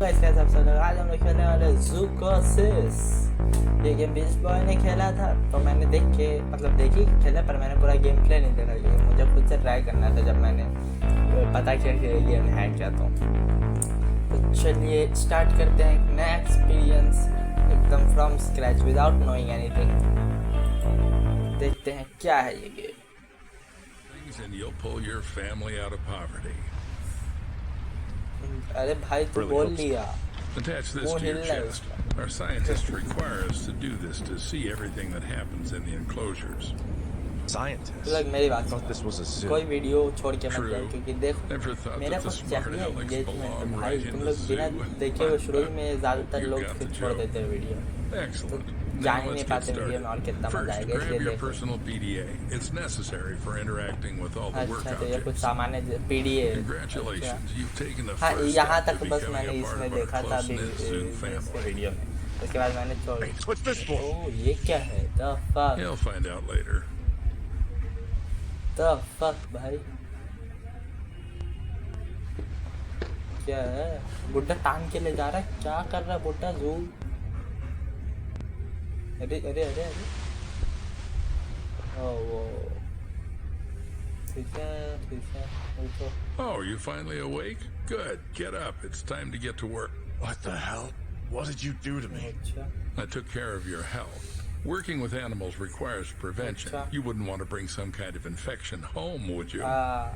तो इसका सबसे लगा आज हम लोग खेलने वाले ZooChosis। ये गेम बीच बॉय ने खेला था तो मैंने देखी खेला, पर मैंने पूरा गेम प्ले नहीं देखा क्योंकि मुझे खुद से ट्राई करना था जब मैंने पता किया कि ये गेम है क्या। तो चलिए स्टार्ट करते हैं एक नया एक्सपीरियंस एकदम from scratch without knowing anything. देखते हैं क्या है ये game. And you'll pull your family out of poverty. अरे भाई तू बोल लिया। Attach this to your chest. Our scientists require us to do this to see everything that happens in the enclosures. Scientists? मेरी बात I thought this was a zoo. कोई video छोड़ के मत जाओ क्योंकि देखो Never thought मेरा that the कुछ smart चाहिए Alex एंगेजमेंट। belonged भाई right तुम in the लोग बिना zoo. देखे हुए शुरू में ज़्यादातर You लोग got फिर the छोड़ joke. देते हैं वीडियो। Excellent. जान Now ही let's नहीं get पाते वीडियो started. में और कितना मजा First, आएगा, इसलिए grab your देखो। personal PDA. It's necessary for interacting with all the work अच्छा तो ये कुछ objects. सामान्य PDA. Congratulations, you've taken the हाँ first यहाँ step तक to बस becoming मैंने a part इसमें of our देखा था अभी close-knit zoo इसके family. वीडियो में। उसके बाद मैंने छोड़। What's this for? ओह ये क्या है? The fuck? You'll find out later. The fuck भाई? क्या है? बुड्ढा टांग के ले जा रहा है? क्या कर रहा है बुड्ढा? जू अरे अरे अरे अरे ओ वो ठीक है उठो। Oh, you finally awake? Good. Get up. It's time to get to work. What the hell? What did you do to me? अच्छा I took care of your health. Working with animals requires prevention. अच्छा। You wouldn't want to bring some kind of infection home, would you?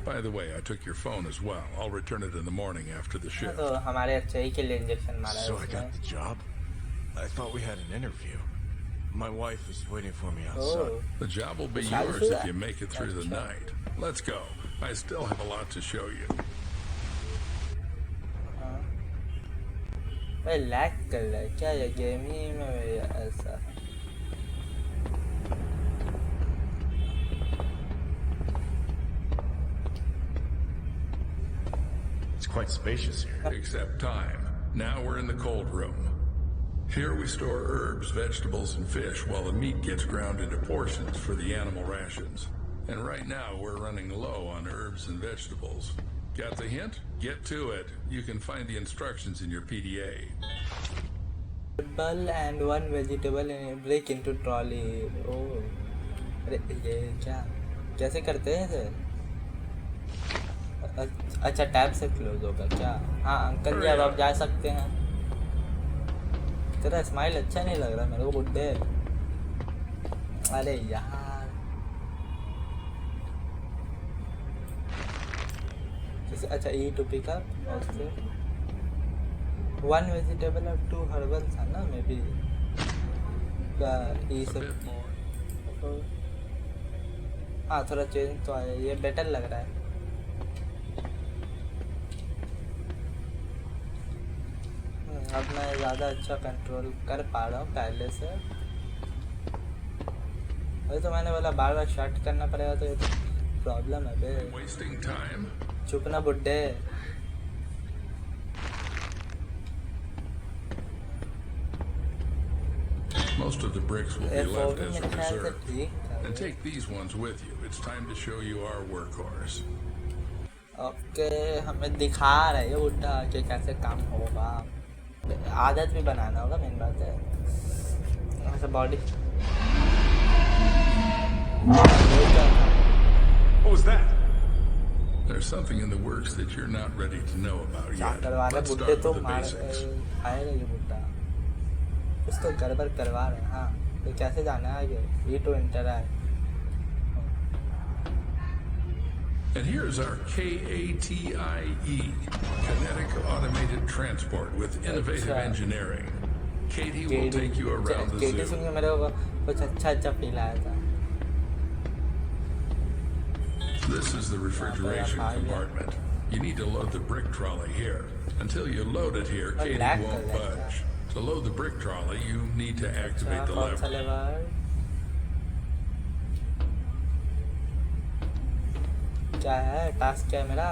By the way, I took your phone as well. I'll return it in the morning after the shift. तो हमारे अच्छे ही के लिए injection मारा है So I उसने। got the job? I thought we had an interview. My wife is waiting for me outside. Oh The job will be Shall we yours do if that? you make it through the अच्छा। night. Let's go. I still have a lot to show you. हाँ भाई lag कर रहा है क्या ये game ही में ऐसा? It's quite spacious here. Except time. Now we're in the cold room. Here we store herbs, vegetables, and fish while the meat gets ground into portions for the animal rations. And right now we're running low on herbs and vegetables. Got the hint? Get to it. You can find the instructions in your PDA. Vegetable and one vegetable and break into trolley. ओह अरे ये क्या कैसे करते हैं इसे? अच्छा tab से close होगा क्या? हाँ अंकल जी अब आप जा सकते हैं। तेरा स्माइल अच्छा नहीं लग रहा मेरे को बुड्ढे। अरे यार अच्छा ई to pick up okay one vegetable और टू हर्बल था ना मे बी ये A सब। bit more. हाँ थोड़ा चेंज तो आया, ये बेटर लग रहा है। अब मैं ज़्यादा अच्छा कंट्रोल कर पा रहा हूँ पहले से। अरे तो मैंने बोला बार बार शॉट करना पड़ेगा तो ये तो प्रॉब्लम है बे। Wasting time? चुप ना बुड्ढे। Most of the bricks will be left as a मेरे ख्याल से reserve. ठीक था। And take these ones with you. It's time to show you our workhorse. Okay हमें दिखा रहे हैं बुड्ढा कि कैसे काम होगा। आदत भी बनाना होगा मेन बात है। ऐसा body What was that? There's something in the works that you're not ready to know about क्या yet. करवा रहे Let's बुड्ढे start तो with the मार basics. खाएगा ये बुड्ढा। कुछ तो गड़बड़ करवा रहे हैं। हाँ तो कैसे जाना है आगे? ये तो interact. And here's our KATIE, Kinetic Automated Transport with Innovative अच्छा। Engineering. Katie will take you around the केटी सुन zoo. के मेरे को कुछ अच्छा फील आया था। This is the refrigeration compartment. You need to load the brick trolley here. Until you load it here, Katie black won't color, budge. To load the brick trolley, you need to activate the कौन सा lever. लेवर? क्या है task क्या है मेरा?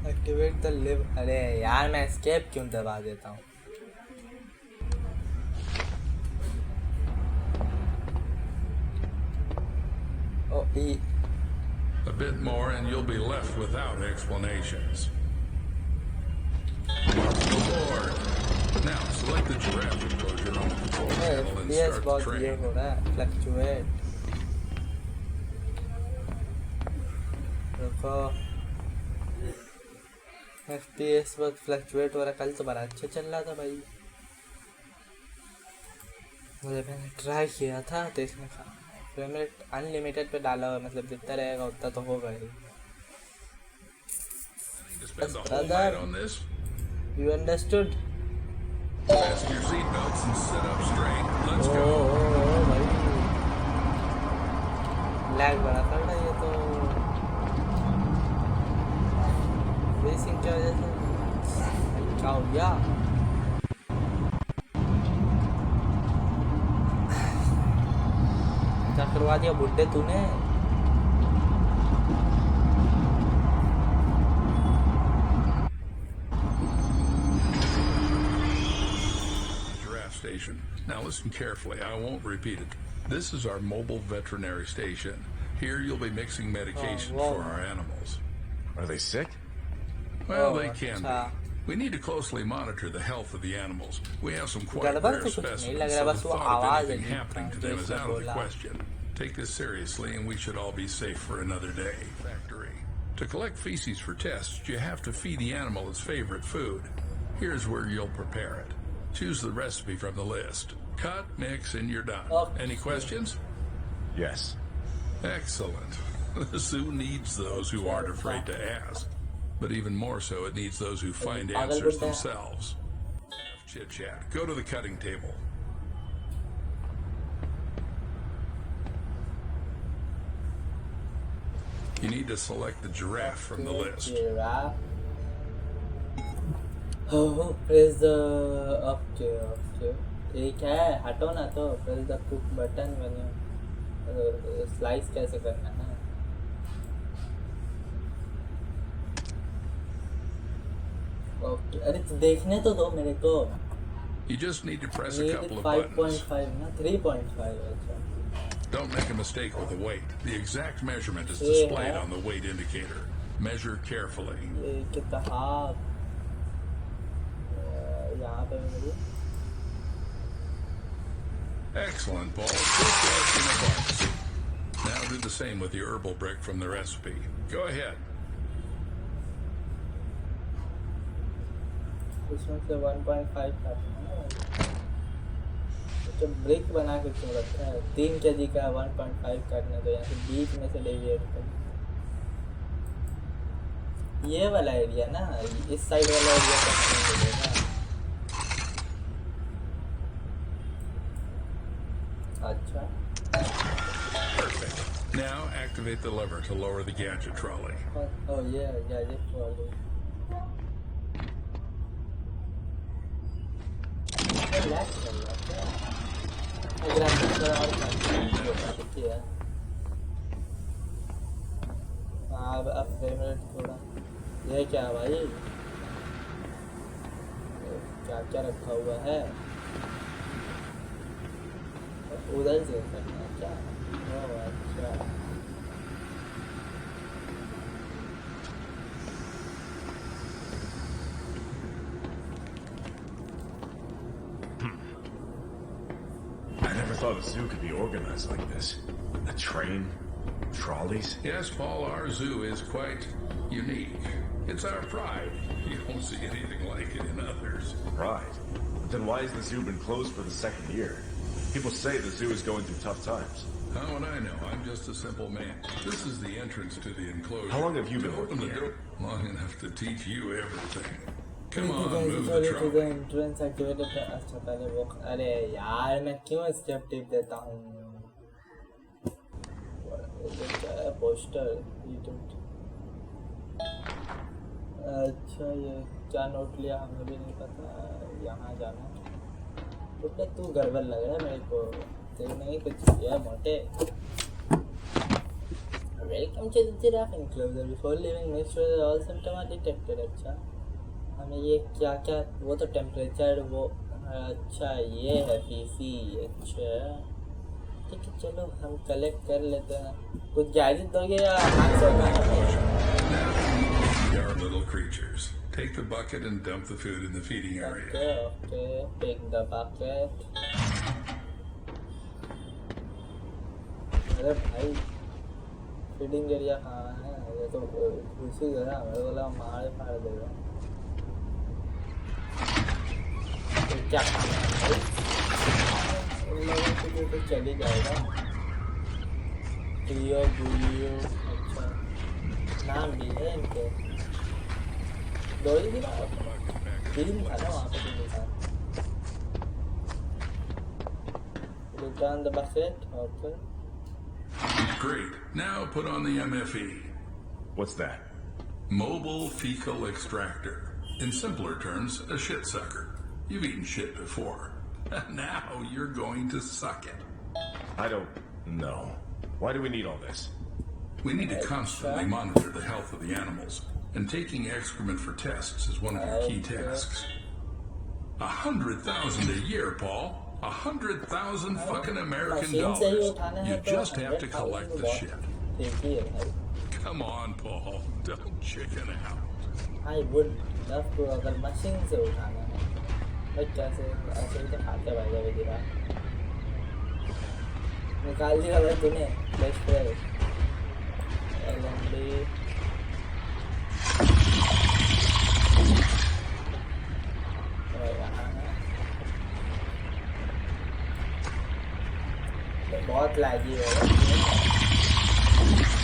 Activate the live. अरे यार मैं एस्केप क्यों दबा देता हूँ? A bit more and you'll be left without explanations. giraffe enclosure on the control panel and FPS start the बहुत ये train. हो रहा है फ्लक्चुएट देखो FPS बहुत फ्लक्चुएट हो रहा है कल तो बड़ा अच्छा चल रहा था भाई मुझे मैंने ट्राई किया था देखने का फ्रेम रेट अनलिमिटेड पे डाला हुआ मतलब जितना रहेगा उतना तो होगा ही To spend the whole brother. night on this? You understood? Fasten your seatbelts and sit up straight. Let's go. भाई लैग बड़ा कर रहा है ये तो रेसिंग की वजह से क्या हो गया क्या करवा दिया बुड्ढे तूने Station. Now listen carefully. I won't repeat it. This is our mobile veterinary station. Here you'll be mixing medication wow. for our animals. Are they sick? Well, they can be. We need to closely monitor the health of the animals. We have some quite rare specimens, so the thought of anything happening to them is out of the question. Take this seriously and we should all be safe for another day. Factory. To collect feces for tests, you have to feed the animal its favorite food. Here's where you'll prepare it. Choose the recipe from the list. Cut, mix, and you're done. Okay. Any questions? Yes. Excellent. The zoo needs those who aren't afraid to ask. But even more so, it needs those who find answers themselves. Chit-chat. Go to the cutting table. You need to select the giraffe from the list. Giraffe. Oh, press the okay. ठीक है हटो ना तो press the cook button मैंने slice कैसे करना है okay अरे तो देखने तो दो मेरे को You just need to press a couple of 5.5 buttons. ना 3.5 अच्छा Don't make a mistake with the weight. The exact measurement is displayed on the weight indicator. Measure carefully. ये कितना हाफ यहाँ पे मेरी Excellent, Paul. Put that in a box. Now do the same with the herbal brick from the recipe. Go ahead. इसमें से 1.5 तो break बना के क्यों रखा है 3 kg का 1.5 काटने तो यहाँ से बीच में से डेविएट कर ये वाला एरिया ना इस साइड वाला एरिया तो हमें मिलेगा अच्छा Perfect. Now activate the lever to lower the gadget trolley. oh yeah gadget trolley relax कर लो अगर आप थोड़ा और ठीक है अब फ्रेम रेट थोड़ा ये क्या भाई क्या क्या रखा हुआ है उधर से करना है क्या ओह अच्छा I never thought a zoo could be organized like this. A train, trolleys. Yes, Paul, our zoo is quite unique. It's our pride. You won't see anything like it in others. Right. But then why has the zoo been closed for the second year? People say the zoo is going through tough times. How would I know? I'm just a simple man. This is the entrance to the enclosure. How long have you been To open working the here? door long enough to teach you everything. Come Thank you on, guys move for the to the trolley. entrance activated अच्छा पहले वो अरे यार मैं क्यों step tip देता हूँ ये क्या है पोस्टर अच्छा ये क्या नोट लिया हमें भी नहीं पता यहाँ जाना तो तू गड़बड़ लग रहा है मेरे को तेरे नहीं कुछ किया मोटे welcome to the giraffe enclosure before leaving make sure that all symptoms are detected अच्छा हमें ये क्या क्या वो तो टेम्परेचर वो अच्छा ये है फीसी अच्छा ठीक है चलो हम कलेक्ट कर लेते हैं कुछ गैजेट दोगे या हाथ से उठाना पड़ेगा They are little creatures. Take the bucket and dump the food in the feeding area. Okay. Take the bucket. अरे भाई फीडिंग एरिया कहाँ है? ये तो घुसी गया, मेरे को लगा मार फाड़ देगा। तो क्या खाना है भाई? इन लोगों के तो चली जाएगा। लियो गुलियो, अच्छा नाम भी है इनके। दो ही दिन था ना वहाँ पे दिन था। Return the bucket, okay. Great. Now put on the MFE. What's that? Mobile Fecal Extractor. In simpler terms, a shit sucker. You've eaten shit before. Now you're going to suck it. I don't know. Why do we need all this? We need to constantly monitor the health of the animals, and taking excrement for tests is one of your key tasks. 100,000 a year, Paul. 100,000 fucking American dollars. You just have to collect the shit. Come on, Paul. Don't chicken out. I would love to अगर machine से उठाना है, बच्चा से ऐसे ही तो खाते भाई दिखा निकाल दिया भाई तूने बेस्ट फ्रेंड LMD बहुत लैगी होगा।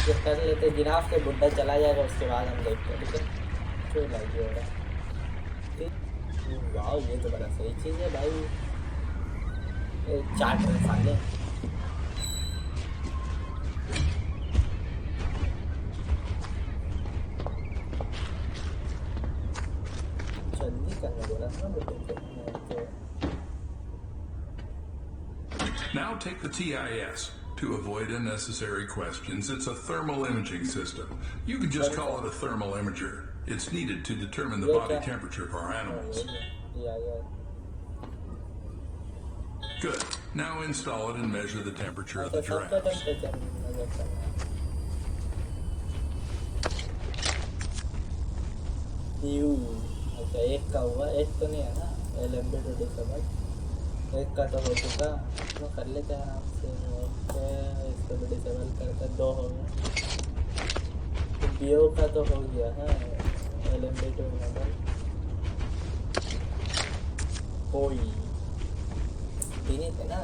ये कर लेते जिराफ के बुड्ढा चला जाएगा, उसके बाद हम देखते हैं। ठीक है, क्यों लैगी होगा? ठीक, वाह ये तो बड़ा सही चीज़ है भाई। चाट मसाले जल्दी करने बोला था ना। Now take the TIS. To avoid unnecessary questions, it's a thermal imaging system. You could just call it a thermal imager. It's needed to determine the body temperature of our animals. Good. Now install it and measure the temperature of the giraffes. अच्छा एक का हुआ, एक तो नहीं है ना LMB to disable, एक का तो हो चुका, तो कर लेते हैं आराम से। ओके इसको भी डिसेबल करके 2 हो गया। तो बीओ का तो हो गया है LMB to enable। कोई भी नहीं थे ना।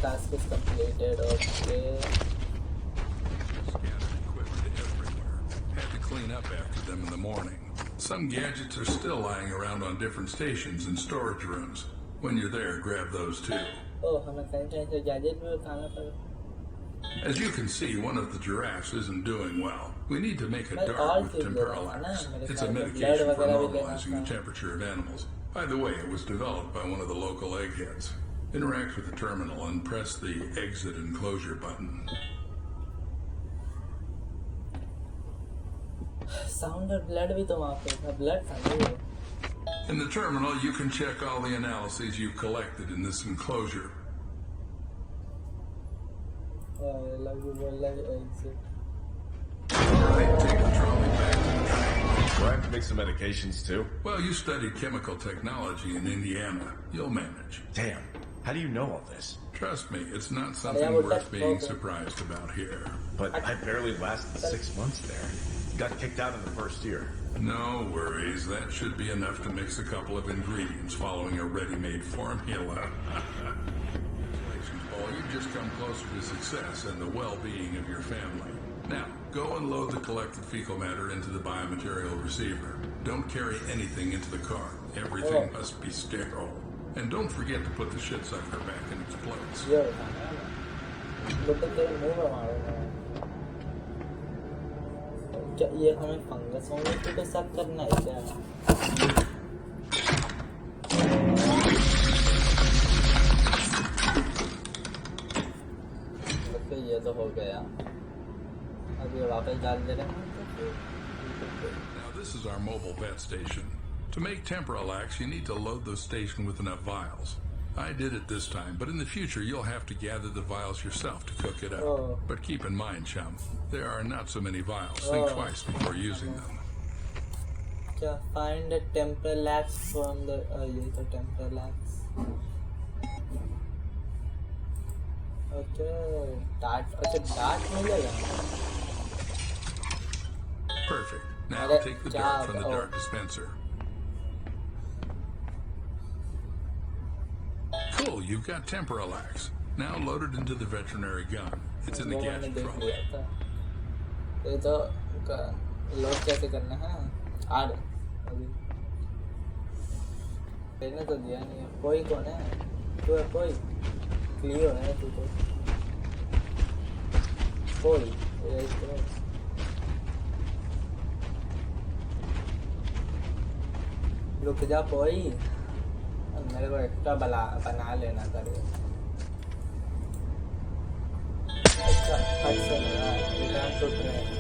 Task is completed. Okay Had to clean up after them in the morning. Some gadgets are still lying around on different stations and storage rooms. When you're there, grab those too. Oh, हमें कहीं से gadget भी उठाना पड़ेगा। As you can see, one of the giraffes isn't doing well. We need to make a dart with temperalax. It's a medication for normalizing the temperature of animals. By the way, it was developed by one of the local eggheads. Interact with the terminal and press the exit enclosure button. Sound और blood भी तो वहाँ पे था, blood था नहीं। In the terminal, you can check all the analyses you've collected in this enclosure. Right, take the trolley back to the train. Do I have to make some medications too? Well, you studied chemical technology in Indiana. You'll manage. Damn, how do you know all this? Trust me, it's not something worth being surprised about here. But I barely lasted 6 months there. Got kicked out in the first year. No worries. That should be enough to mix a couple of ingredients following a ready-made formula. Congratulations, Paul. You've just come closer to success and the well-being of your family. Now, go and load the collected fecal matter into the biomaterial receiver. Don't carry anything into the car. Everything must be sterile. And don't forget to put the shit sucker back in its place. क्या ये हमें fungus होंगे तो सब करना है क्या? तो ये तो हो गया, अब ये वापस डाल दे रहे हैं। Now this is our mobile vet station. To make temperalax, you need to load the station with enough vials. I did it this time, but in the future you'll have to gather the vials yourself to cook it up. But keep in mind, chum, there are not so many vials. Think twice before using them. क्या find the temporal x from the ये तो temporal x okay dart अच्छा dart मिलेगा Perfect. Now अरे take the क्या dart from the ओ dart dispenser. Cool, you've got temporal axe. Now load it into the veterinary gun. It's in the वो मैंने gadget देख trunk. लिया था ये तो लोड कैसे करना है आर अभी मैंने तो दिया नहीं है कोई कौन है तू है कोई क्लियो है तू तो कोई रुक जा कोई मेरे को एक्स्ट्रा बना लेना करेगा अच्छा फट से लगा रिटर्न टू ट्रेन